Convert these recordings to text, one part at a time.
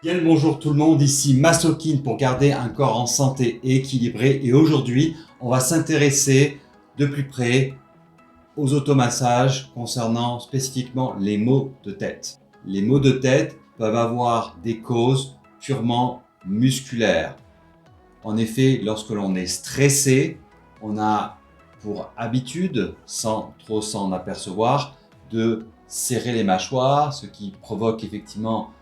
Bien le bonjour tout le monde, ici Masokin pour garder un corps en santé et équilibré. Et aujourd'hui, on va s'intéresser de plus près aux automassages concernant spécifiquement les maux de tête. Les maux de tête peuvent avoir des causes purement musculaires. En effet, lorsque l'on est stressé, on a pour habitude, sans trop s'en apercevoir, de serrer les mâchoires, ce qui provoque effectivement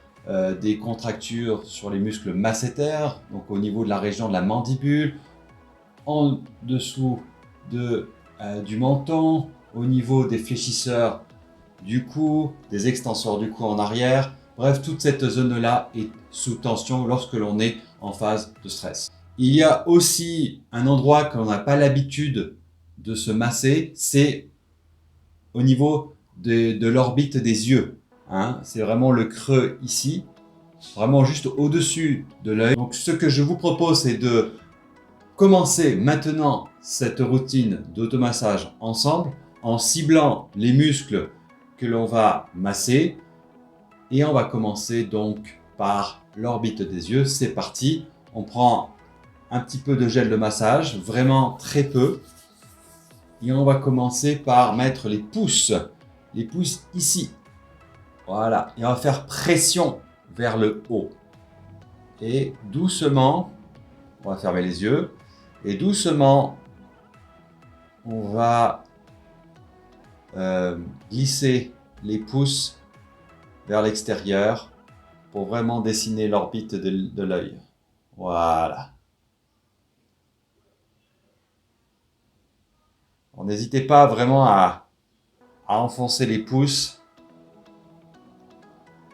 des contractures sur les muscles masséters, donc au niveau de la région de la mandibule, en dessous du menton, au niveau des fléchisseurs du cou, des extenseurs du cou en arrière. Bref, toute cette zone-là est sous tension lorsque l'on est en phase de stress. Il y a aussi un endroit que l'on n'a pas l'habitude de se masser, c'est au niveau de l'orbite des yeux. C'est vraiment le creux ici, vraiment juste au-dessus de l'œil. Donc ce que je vous propose, c'est de commencer maintenant cette routine d'automassage ensemble en ciblant les muscles que l'on va masser. Et on va commencer donc par l'orbite des yeux. C'est parti. On prend un petit peu de gel de massage, vraiment très peu. Et on va commencer par mettre les pouces ici. Voilà. Et on va faire pression vers le haut. Et doucement, on va fermer les yeux. Et doucement, on va glisser les pouces vers l'extérieur pour vraiment dessiner l'orbite de l'œil. Voilà. N'hésitez pas vraiment à enfoncer les pouces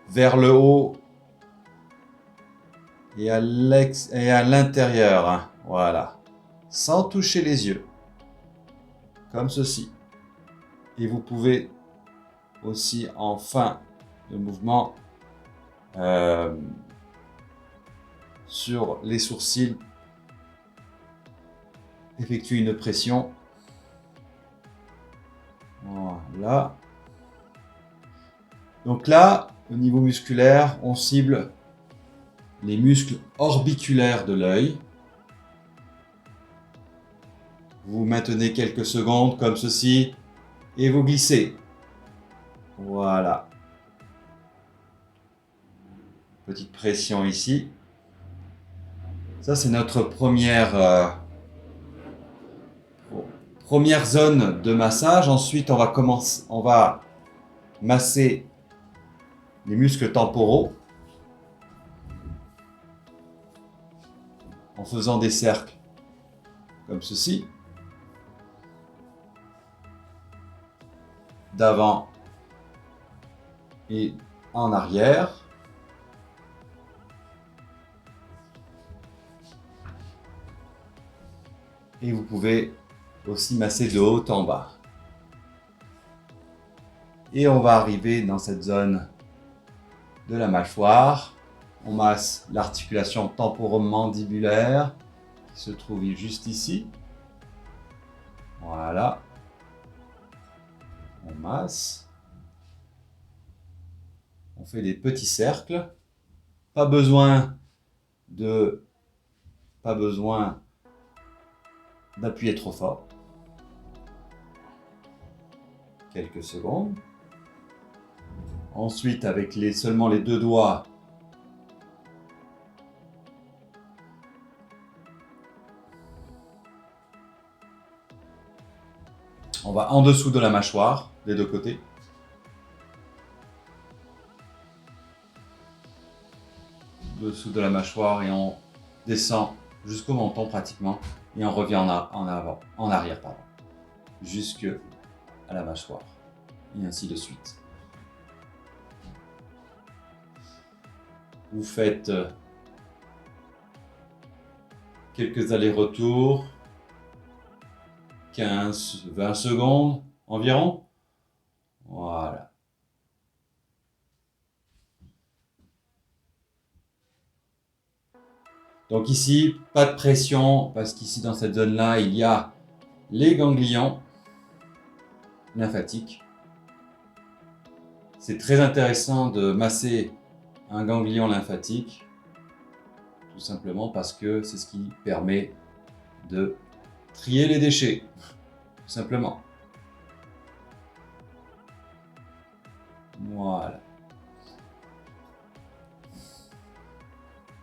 vers le haut et à l'intérieur. Voilà. Sans toucher les yeux. Comme ceci. Et vous pouvez aussi en fin de mouvement sur les sourcils effectuer une pression. Voilà. Donc là, au niveau musculaire, on cible les muscles orbiculaires de l'œil. Vous maintenez quelques secondes comme ceci et vous glissez. Voilà. Petite pression ici. Ça, c'est notre première zone de massage. Ensuite, on va masser les muscles temporaux en faisant des cercles comme ceci, d'avant et en arrière. Et vous pouvez aussi masser de haut en bas. Et on va arriver dans cette zone de la mâchoire. On masse l'articulation temporomandibulaire qui se trouve juste ici. Voilà. On masse. On fait des petits cercles. Pas besoin d'appuyer trop fort. Quelques secondes. Ensuite, avec seulement les deux doigts, on va en dessous de la mâchoire, des deux côtés. Dessous de la mâchoire et on descend jusqu'au menton pratiquement et on revient en arrière, jusque à la mâchoire et ainsi de suite. Vous faites quelques allers-retours, 15-20 secondes environ. Voilà. Donc ici, pas de pression parce qu'ici dans cette zone-là, il y a les ganglions lymphatiques. C'est très intéressant de masser un ganglion lymphatique, tout simplement parce que c'est ce qui permet de trier les déchets, tout simplement. Voilà.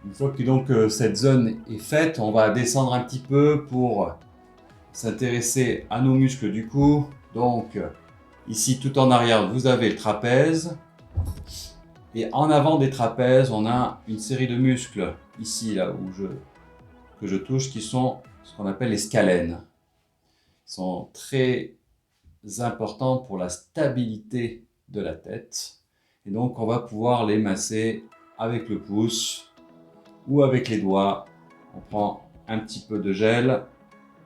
Une fois que donc cette zone est faite, on va descendre un petit peu pour s'intéresser à nos muscles du cou. Donc ici tout en arrière, vous avez le trapèze. Et en avant des trapèzes, on a une série de muscles, ici, là où que je touche, qui sont ce qu'on appelle les scalènes. Ils sont très importants pour la stabilité de la tête. Et donc, on va pouvoir les masser avec le pouce ou avec les doigts. On prend un petit peu de gel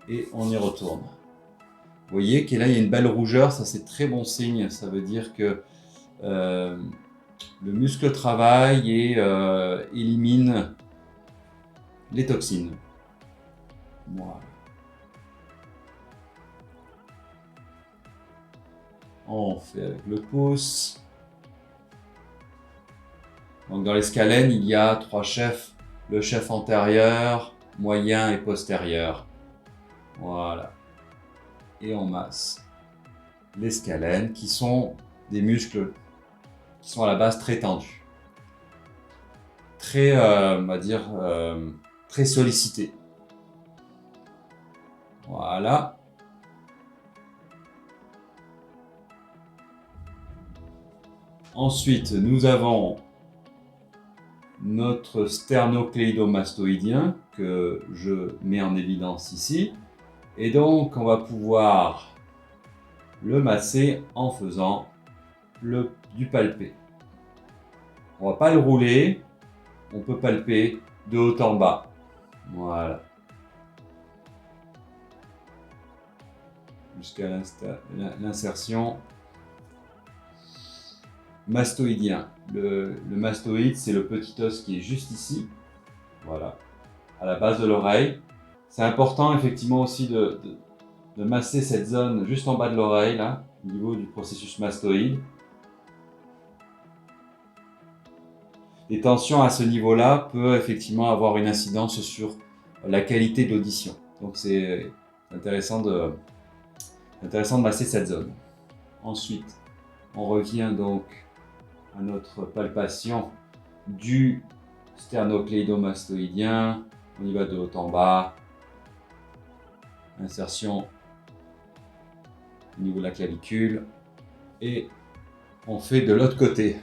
et on y retourne. Vous voyez que là, il y a une belle rougeur, ça c'est très bon signe. Ça veut dire que le muscle travaille et élimine les toxines. Voilà. On fait avec le pouce. Donc dans les scalènes, il y a 3 chefs. Le chef antérieur, moyen et postérieur. Voilà. Et on masse les scalènes qui sont des muscles qui sont à la base très tendus. Très, on va dire, très sollicités. Voilà. Ensuite, nous avons notre sternocléidomastoïdien que je mets en évidence ici. Et donc, on va pouvoir le masser en faisant du palpé. On va pas le rouler, on peut palper de haut en bas. Voilà. Jusqu'à l'insertion mastoïdien. Le mastoïde, c'est le petit os qui est juste ici. Voilà. À la base de l'oreille. C'est important effectivement aussi de masser cette zone juste en bas de l'oreille, là, au niveau du processus mastoïde. Les tensions à ce niveau-là peuvent effectivement avoir une incidence sur la qualité de l'audition. Donc c'est intéressant de masser cette zone. Ensuite, on revient donc à notre palpation du sternocléidomastoïdien. On y va de haut en bas. Insertion au niveau de la clavicule. Et on fait de l'autre côté.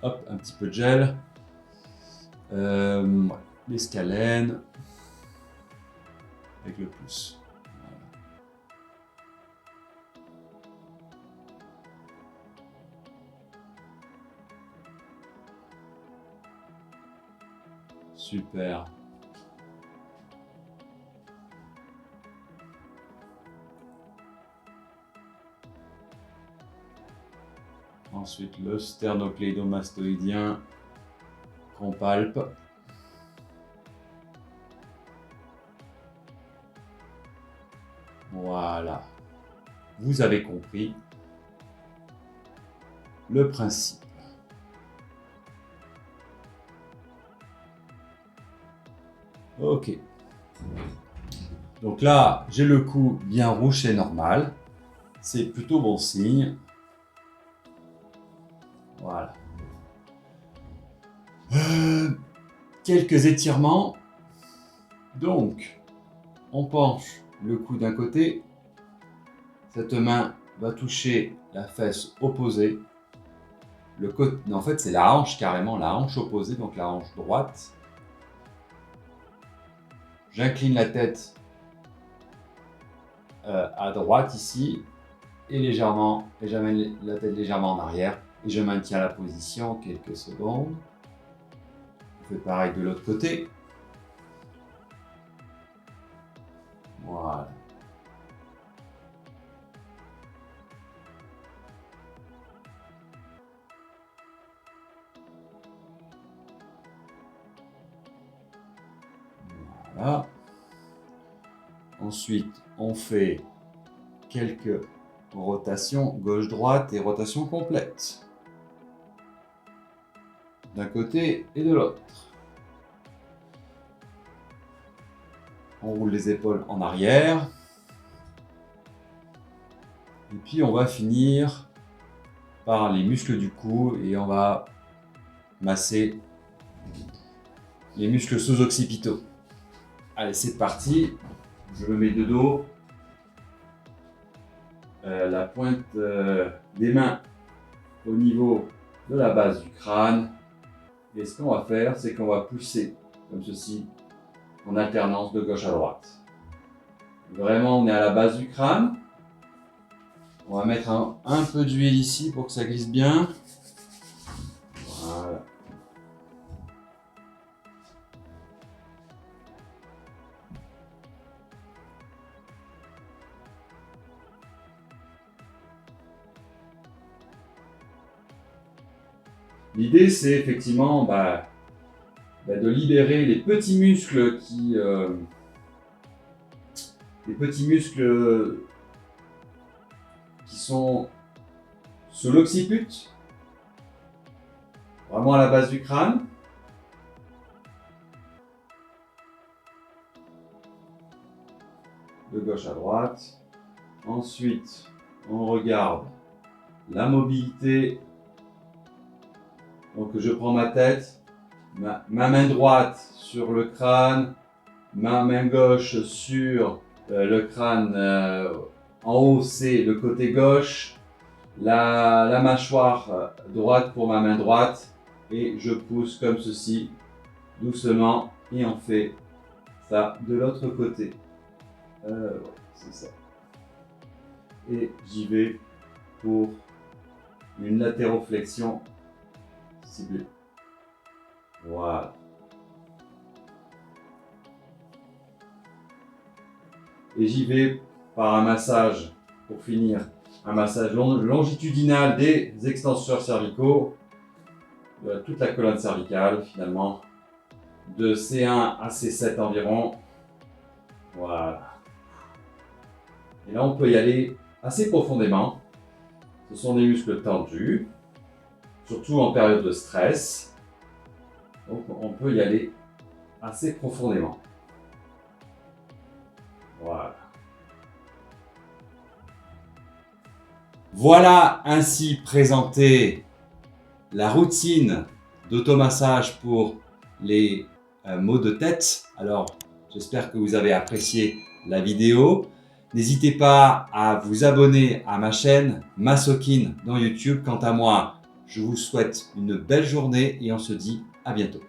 Hop, un petit peu de gel. Les scalènes. Avec le pouce. Voilà. Super. Ensuite, le sternocléidomastoïdien qu'on palpe. Voilà. Vous avez compris le principe. Ok. Donc là, j'ai le cou bien rouge, c'est normal. C'est plutôt bon signe. Voilà. Quelques étirements. Donc, on penche le cou d'un côté. Cette main va toucher la fesse opposée. En fait, c'est la hanche carrément, la hanche opposée, donc la hanche droite. J'incline la tête à droite ici et j'amène la tête légèrement en arrière et je maintiens la position quelques secondes. On fait pareil de l'autre côté. Voilà. Voilà. Ensuite, on fait quelques rotations gauche-droite et rotation complète. d'un côté et de l'autre. On roule les épaules en arrière. Et puis on va finir par les muscles du cou et on va masser les muscles sous-occipitaux. Allez, c'est parti. Je me mets de dos. La pointe des mains au niveau de la base du crâne. Et ce qu'on va faire, c'est qu'on va pousser comme ceci, en alternance de gauche à droite. Vraiment, on est à la base du crâne. On va mettre un peu d'huile ici pour que ça glisse bien. Voilà. L'idée, c'est effectivement de libérer les petits muscles qui sont sous l'occiput, vraiment à la base du crâne. De gauche à droite. Ensuite, on regarde la mobilité. Donc je prends ma tête, ma main droite sur le crâne, ma main gauche sur le crâne en haut, c'est le côté gauche, la mâchoire droite pour ma main droite et je pousse comme ceci, doucement, et on fait ça de l'autre côté. C'est ça. Et j'y vais pour une latéroflexion ciblée. Voilà. Et j'y vais par un massage, pour finir, un massage longitudinal des extenseurs cervicaux, de toute la colonne cervicale finalement, de C1 à C7 environ. Voilà. Et là on peut y aller assez profondément. Ce sont des muscles tendus, surtout en période de stress. Donc on peut y aller assez profondément. Voilà. Voilà ainsi présentée la routine d'automassage pour les maux de tête. Alors, j'espère que vous avez apprécié la vidéo. N'hésitez pas à vous abonner à ma chaîne Massokin dans YouTube. Quant à moi, je vous souhaite une belle journée et on se dit à bientôt.